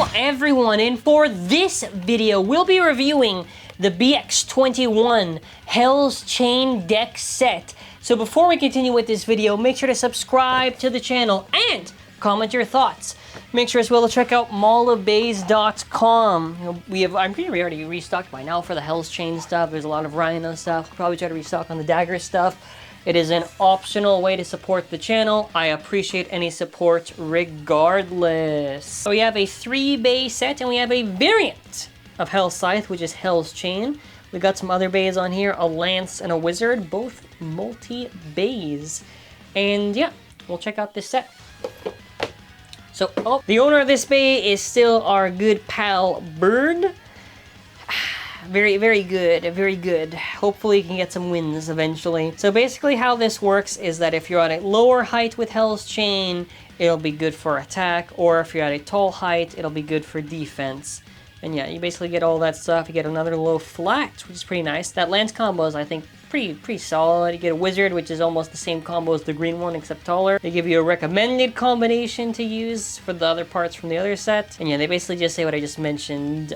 Hello everyone, and for this video we'll be reviewing the BX21 HellsChain deck set. So before we continue with this video, make sure to subscribe to the channel and comment your thoughts. Make sure as well to check out mallofbays.com. I'm pretty we already restocked by now for the HellsChain stuff. There's a lot of Rhino stuff. Probably try to restock on the Dagger stuff. It is an optional way to support the channel. I appreciate any support regardless. So we have a 3-bay set and we have a variant of Hell Scythe, which is HellsChain. We got some other bays on here, a Lance and a Wizard, both multi-bays. And yeah, we'll check out this set. So, the owner of this bay is still our good pal Bird. Very, very good, very good. Hopefully you can get some wins eventually. So basically how this works is that if you're at a lower height with HellsChain, it'll be good for attack, or if you're at a tall height, it'll be good for defense. And yeah, you basically get all that stuff. You get another low flat, which is pretty nice. That Lance combo is, I think, pretty solid. You get a Wizard, which is almost the same combo as the green one, except taller. They give you a recommended combination to use for the other parts from the other set. And yeah, they basically just say what I just mentioned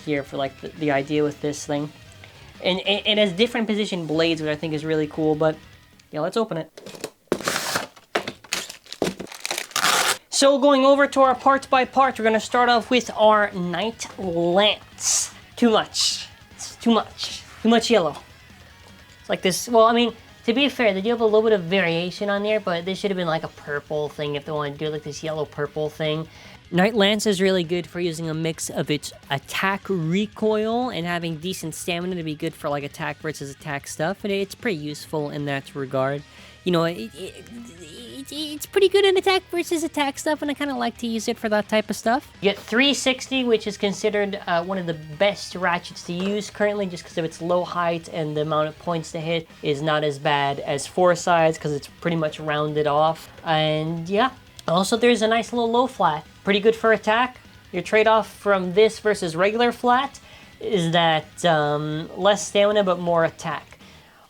here for like the idea with this thing. And it has different position blades, which I think is really cool. But yeah, let's open it. So going over to our part by part, we're going to start off with our Knight Lance. Too much. It's too much. Too much yellow. It's like this, well, I mean, to be fair, they do have a little bit of variation on there, but this should have been like a purple thing if they want to do like this yellow-purple thing. Knight Lance is really good for using a mix of its attack recoil and having decent stamina to be good for like attack versus attack stuff, and it's pretty useful in that regard. You know, it's pretty good in attack versus attack stuff, and I kind of like to use it for that type of stuff. You get 360, which is considered one of the best ratchets to use currently, just because of its low height and the amount of points to hit is not as bad as 4 sides, because it's pretty much rounded off. And yeah, also there's a nice little low flat. Pretty good for attack. Your trade-off from this versus regular flat is that less stamina but more attack.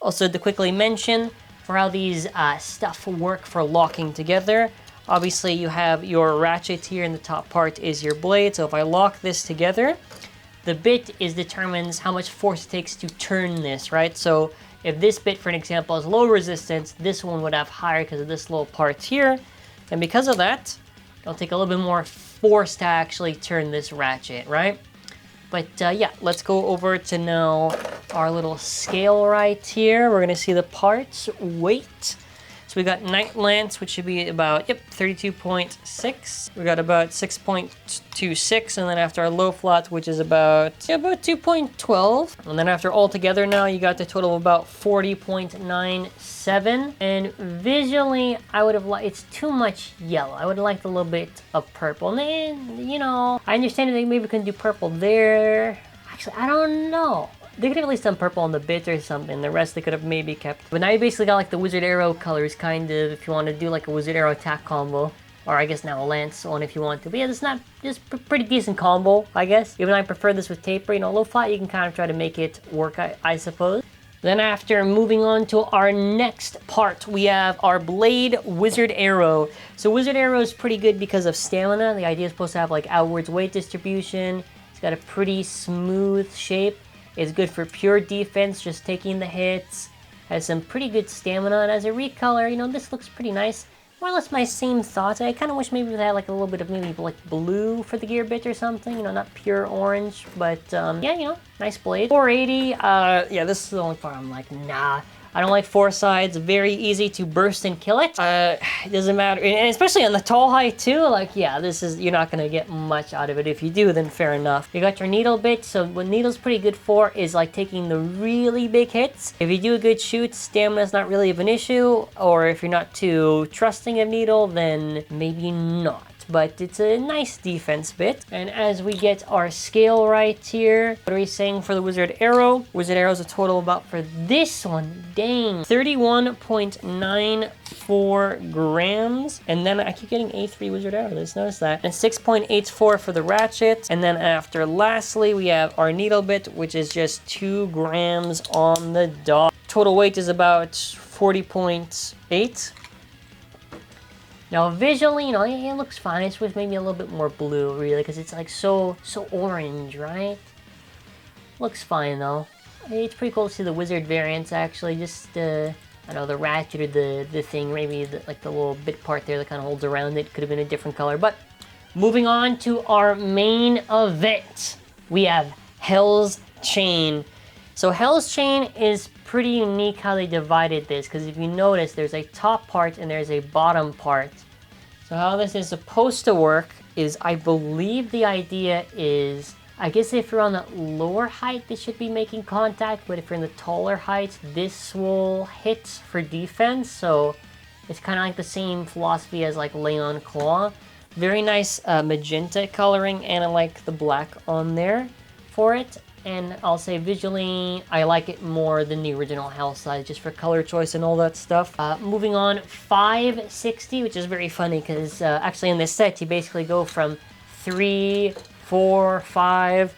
Also, to quickly mention, for how these stuff work for locking together. Obviously, you have your ratchet here in the top part is your blade. So if I lock this together, the bit determines how much force it takes to turn this, right? So if this bit, for an example, has low resistance, this one would have higher because of this little part here. And because of that, it'll take a little bit more force to actually turn this ratchet, right? But yeah, let's go over to now our little scale right here. We're gonna see the parts weight. So we got Knight Lance, which should be about 32.6. We got about 6.26, and then after our low flat, which is about 2.12. And then after all together now, you got the total of about 40.97. And visually, I would have liked, it's too much yellow. I would have liked a little bit of purple. And then, you know, I understand that they maybe couldn't do purple there. Actually, I don't know. They could have at least done purple on the bit or something. The rest they could have maybe kept. But now you basically got like the Wizard Arrow colors, kind of, if you want to do like a Wizard Arrow attack combo. Or I guess now a Lance one if you want to. But yeah, it's not just pretty decent combo, I guess. Even though I prefer this with taper, you know, low flat, you can kind of try to make it work, I suppose. Then after moving on to our next part, we have our Blade Wizard Arrow. So Wizard Arrow is pretty good because of stamina. The idea is supposed to have like outwards weight distribution. It's got a pretty smooth shape. It's good for pure defense, just taking the hits. Has some pretty good stamina, and as a recolor, you know, this looks pretty nice. More or less my same thoughts. I kind of wish maybe they had like a little bit of maybe like blue for the gear bit or something. You know, not pure orange, but yeah, you know, nice blade. 480. Yeah, this is the only part I'm like, nah. I don't like 4 sides. Very easy to burst and kill it. It doesn't matter, and especially on the tall height too. Like, yeah, this is, you're not gonna get much out of it. If you do, then fair enough. You got your needle bit. So what needle's pretty good for is like taking the really big hits. If you do a good shoot, stamina's not really of an issue. Or if you're not too trusting of needle, then maybe not. But it's a nice defense bit. And as we get our scale right here, what are we saying for the Wizard Arrow? Wizard Arrow is a total about, for this one, dang, 31.94 grams. And then I keep getting A3 Wizard Arrow, let's notice that. And 6.84 for the ratchet. And then after, lastly, we have our needle bit, which is just 2 grams on the dot. Total weight is about 40.8. Now visually, you know, it looks fine. It's with maybe a little bit more blue, really, because it's like so orange, right? Looks fine though. It's pretty cool to see the wizard variants actually. Just I don't know, the ratchet or the thing, maybe like the little bit part there that kind of holds around it could have been a different color. But moving on to our main event, we have HellsChain. So HellsChain is pretty unique how they divided this, because if you notice, there's a top part and there's a bottom part. So how this is supposed to work is, I believe the idea is, I guess if you're on the lower height, this should be making contact, but if you're in the taller heights, this will hit for defense. So it's kind of like the same philosophy as like Leon Claw. Very nice magenta coloring, and I like the black on there for it. And I'll say visually, I like it more than the original Hell size, just for color choice and all that stuff. Moving on, 560, which is very funny, because actually in this set, you basically go from 3, 4, 5.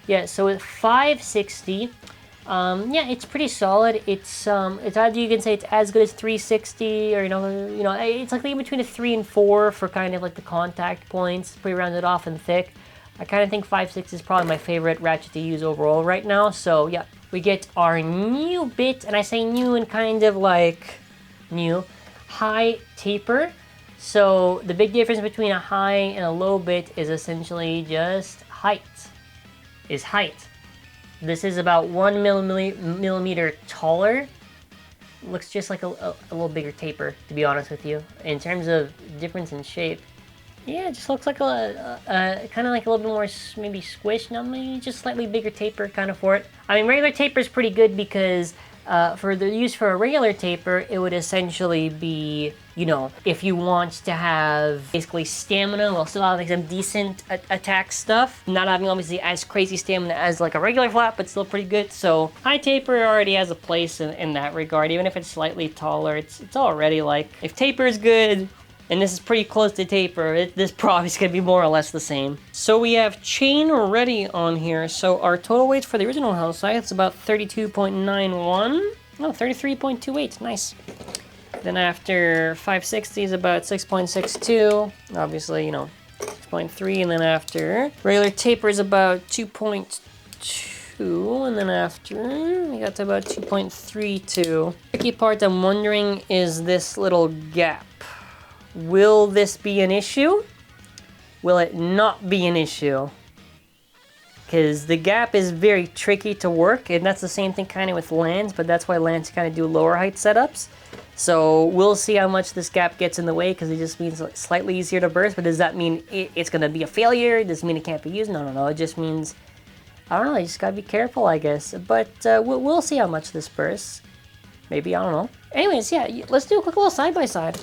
Yeah, so with 560, yeah, it's pretty solid. It's either you can say it's as good as 360, or you know, it's like in between a 3 and 4 for kind of like the contact points, pretty rounded off and thick. I kind of think 5.6 is probably my favorite ratchet to use overall right now. So yeah, we get our new bit, and I say new and kind of like new, high taper. So the big difference between a high and a low bit is essentially just height. This is about 1 millimeter taller. Looks just like a little bigger taper, to be honest with you. In terms of difference in shape, yeah, it just looks like a kind of like a little bit more maybe squished. Now maybe just slightly bigger taper kind of for it. I mean, regular taper is pretty good because for the use for a regular taper, it would essentially be, you know, if you want to have basically stamina while still having some decent attack stuff, not having obviously as crazy stamina as like a regular flat, but still pretty good. So high taper already has a place in that regard. Even if it's slightly taller, it's already like, if taper is good, and this is pretty close to taper, this probably is going to be more or less the same. So we have chain ready on here. So our total weight for the original Hell size is about 32.91. No, 33.28. Nice. Then after 560 is about 6.62. Obviously, you know, 6.3. And then after regular taper is about 2.2. And then after, we got to about 2.32. Tricky part I'm wondering is this little gap. Will this be an issue? Will it not be an issue? Because the gap is very tricky to work, and that's the same thing kind of with lands, but that's why lands kind of do lower height setups. So we'll see how much this gap gets in the way, because it just means like slightly easier to burst. But does that mean it's going to be a failure? Does it mean it can't be used? No. It just means, I don't know, you just got to be careful, I guess. But we'll see how much this bursts. Maybe, I don't know. Anyways, yeah, let's do a quick little side-by-side.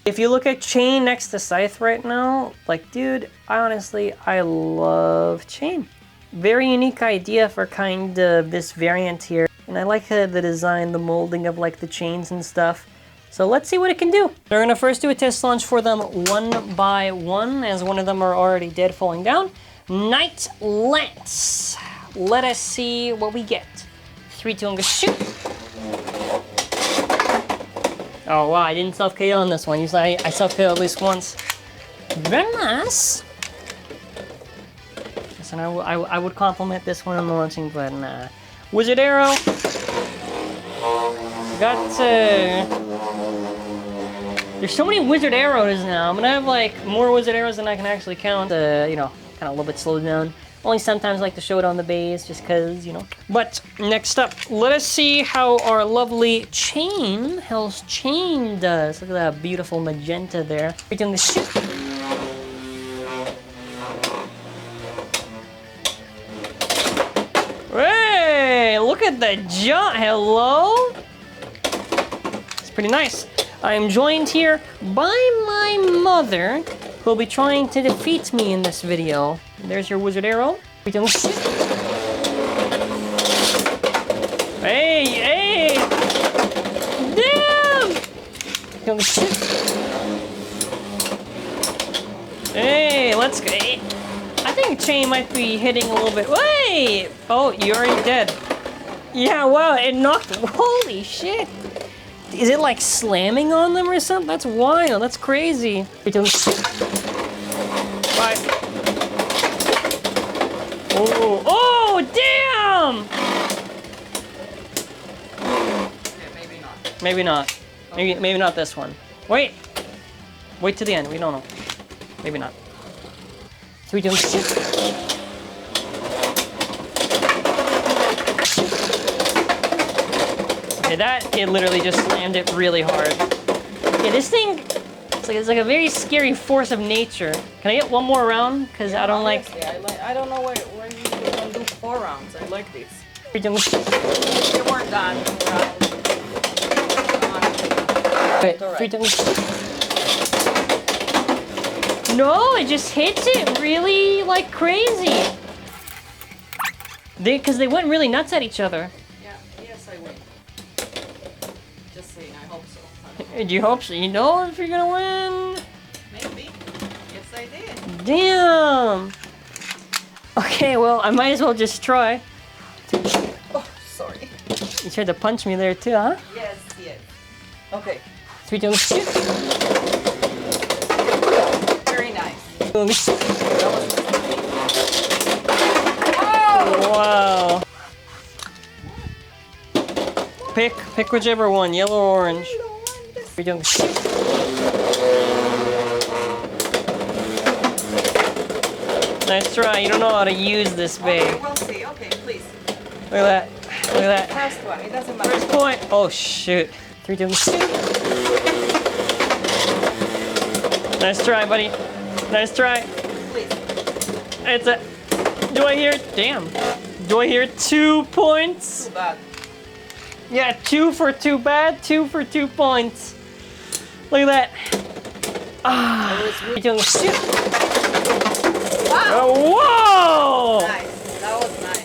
If you look at Chain next to Scythe right now, like, dude, I love Chain. Very unique idea for kind of this variant here. And I like the design, the molding of like the chains and stuff. So let's see what it can do. We're gonna first do a test launch for them one by one, as one of them are already dead, falling down. Night Lance. Let us see what we get. 3, 2, and go shoot. Oh wow, I didn't self-KO on this one. Usually I self-KO at least once. Very nice. So I would compliment this one on the launching, but nah. Wizard Arrow. Got there's so many Wizard Arrows now. I'm gonna have like more Wizard Arrows than I can actually count. You know, kind of a little bit slowed down. Only sometimes I like to show it on the base, just cause, you know. But next up, let us see how our lovely Chain, HellsChain, does. Look at that beautiful magenta there. We're doing the shoot. Hey, look at the jump. Hello. It's pretty nice. I am joined here by my mother, who will be trying to defeat me in this video. There's your Wizard Arrow. Hey! Damn! Hey, let's go. I think Chain might be hitting a little bit. Wait! Oh, you're already dead. Yeah, wow, it knocked. Holy shit! Is it like slamming on them or something? That's wild. That's crazy. Bye. Oh, damn! Okay, maybe not. Maybe not. Maybe not this one. Wait to the end. We don't know. Maybe not. 3, 2, 1. Okay, it literally just slammed it really hard. Yeah, this thing, it's like a very scary force of nature. Can I get one more round? Because I don't like... I don't know why you don't do 4 rounds. I like this. 3, 2, 1. You weren't done. Okay, 3, 2, 1. No, it just hits it really like crazy. Because they went really nuts at each other. Yeah, yes, I win. Just saying, I hope so. Do you hope so? You know if you're gonna win? Maybe. Yes, I did. Damn. Okay, well, I might as well just try. Oh, sorry. You tried to punch me there too, huh? Yes. Okay. 3, 2, 1. Very nice. Oh! Wow. Pick whichever one, yellow or orange. 3, 2, 1. Nice try. You don't know how to use this, babe. Okay, we'll see. Okay, please. Look at that. Look at that. First one. It doesn't matter. First point. Oh, shoot. 3, 2, 1. Nice try, buddy. Nice try. Please. It's a... Do I hear... Damn. Do I hear 2 points? Too bad. Yeah, 2 for 2 bad, 2 for 2 points. Look at that. Ah. Wow. Whoa! Nice. That was nice.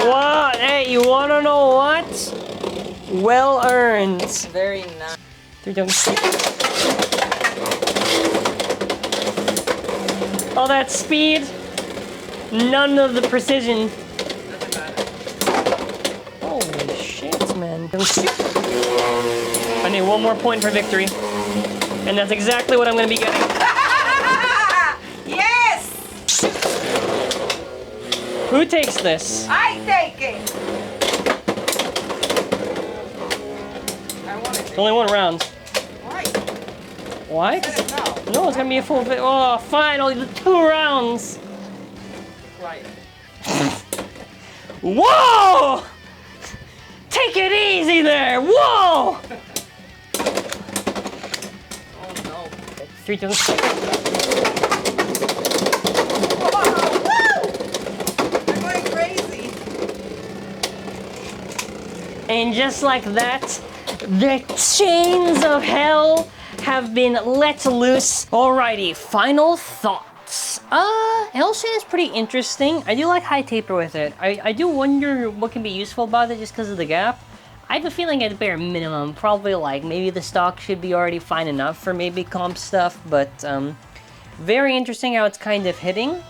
Wow. Hey, you wanna know what? Well earned. Very nice. 3, 2, 1. All that speed, none of the precision. Doesn't matter. Holy shit, man. I need 1 more point for victory. And that's exactly what I'm gonna be getting. Yes! Who takes this? I take it! I want it. It's only 1 round. Why? Why? Set it now. No, it's gonna be a full... Oh, fine, only the 2 rounds. Right. Whoa! Take it easy there! Whoa! Oh no. 3, 2, 1. Wow! Woo! I'm going crazy. And just like that, the chains of hell have been let loose. Alrighty, final thoughts. HellsChain is pretty interesting. I do like high taper with it. I do wonder what can be useful about it just because of the gap. I have a feeling at bare minimum, probably like maybe the stock should be already fine enough for maybe comp stuff, but very interesting how it's kind of hitting.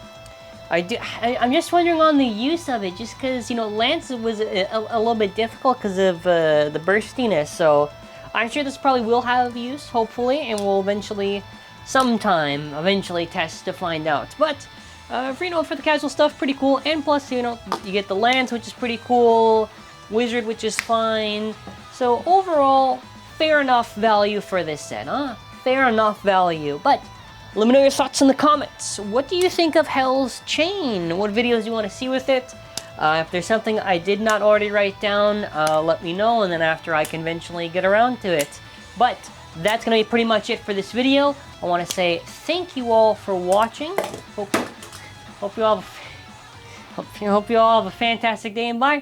I'm just wondering on the use of it, just because, you know, Lance was a little bit difficult because of the burstiness, so I'm sure this probably will have use, hopefully, and we'll eventually, sometime, test to find out. But, for, you know, for the casual stuff, pretty cool, and plus, you know, you get the Lance, which is pretty cool, Wizard, which is fine, so overall, fair enough value for this set, huh? Fair enough value, but let me know your thoughts in the comments. What do you think of HellsChain? What videos do you want to see with it? If there's something I did not already write down, let me know, and then after I can eventually get around to it. But that's going to be pretty much it for this video. I want to say thank you all for watching. Hope you all have a fantastic day, and bye.